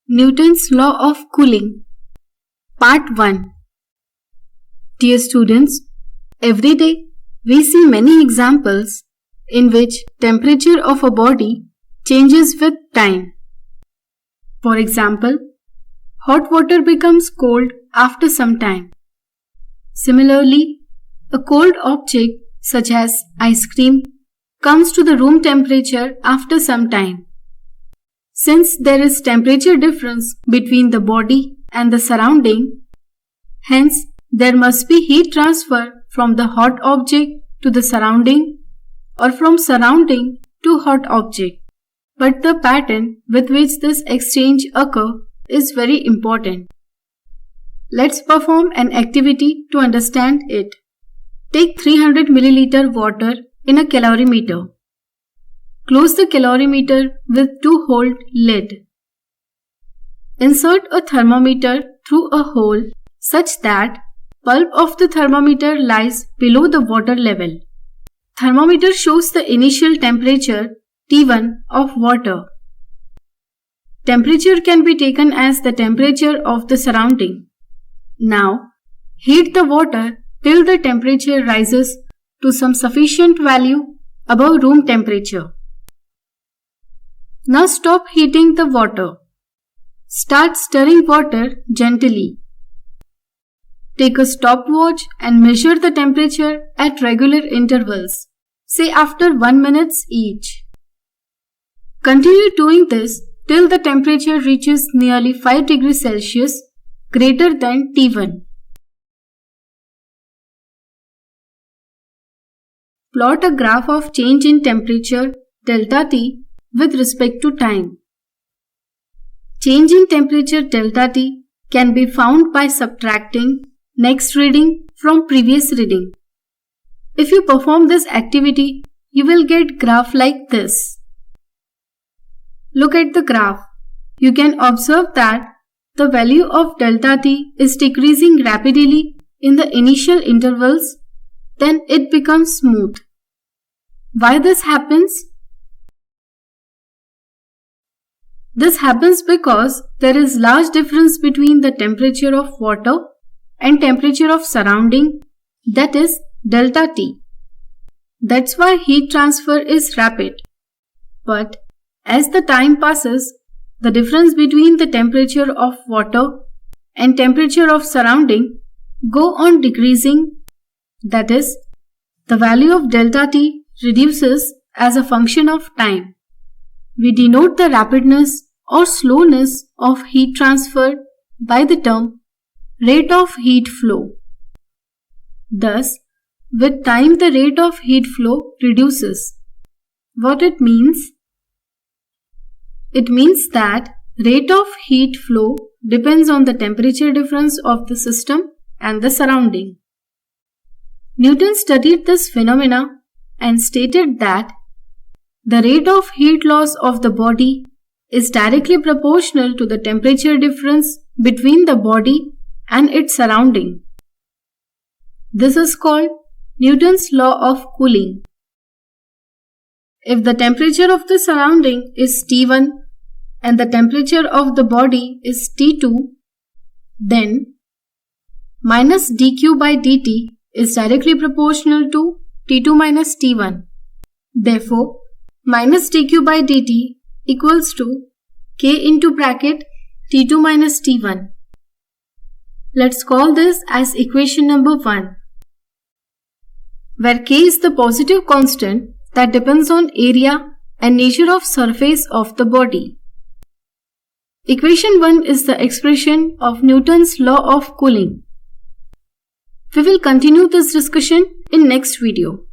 Newton's Law of Cooling. Part 1. Dear students, every day we see many examples in which temperature of a body changes with time. For example, hot water becomes cold after some time. Similarly, a cold object such as ice cream comes to the room temperature after some time. Since there is temperature difference between the body and the surrounding, hence there must be heat transfer from the hot object to the surrounding or from surrounding to hot object. But the pattern with which this exchange occurs is very important. Let's perform an activity to understand it. Take 300 ml water in a calorimeter. Close the calorimeter with 2-hole lid. Insert a thermometer through a hole such that bulb of the thermometer lies below the water level. Thermometer shows the initial temperature T1 of water. Temperature can be taken as the temperature of the surrounding. Now, heat the water till the temperature rises to some sufficient value above room temperature. Now stop heating the water. Start stirring water gently. Take a stopwatch and measure the temperature at regular intervals, say after 1 minute each. Continue doing this till the temperature reaches nearly 5 degrees Celsius greater than T1. Plot a graph of change in temperature delta T with respect to time. Change in temperature delta T can be found by subtracting next reading from previous reading. If you perform this activity, you will get graph like this. Look at the graph. You can observe that the value of delta T is decreasing rapidly in the initial intervals, then it becomes smooth. Why this happens? This happens because there is large difference between the temperature of water and temperature of surrounding, that is delta T. That's why heat transfer is rapid. But as the time passes, the difference between the temperature of water and temperature of surrounding go on decreasing, that is, the value of delta T reduces as a function of time. We denote the rapidness or slowness of heat transfer by the term rate of heat flow. Thus, with time the rate of heat flow reduces. What it means? It means that rate of heat flow depends on the temperature difference of the system and the surrounding. Newton studied this phenomena and stated that the rate of heat loss of the body is directly proportional to the temperature difference between the body and its surrounding. This is called Newton's law of cooling. If the temperature of the surrounding is T1 and the temperature of the body is T2, then minus dQ by dt is directly proportional to T2 minus T1. Therefore, minus dQ by dt equals to K into bracket T2 minus T1. Let's call this as equation number 1, where K is the positive constant that depends on area and nature of surface of the body. Equation 1 is the expression of Newton's law of cooling. We will continue this discussion in next video.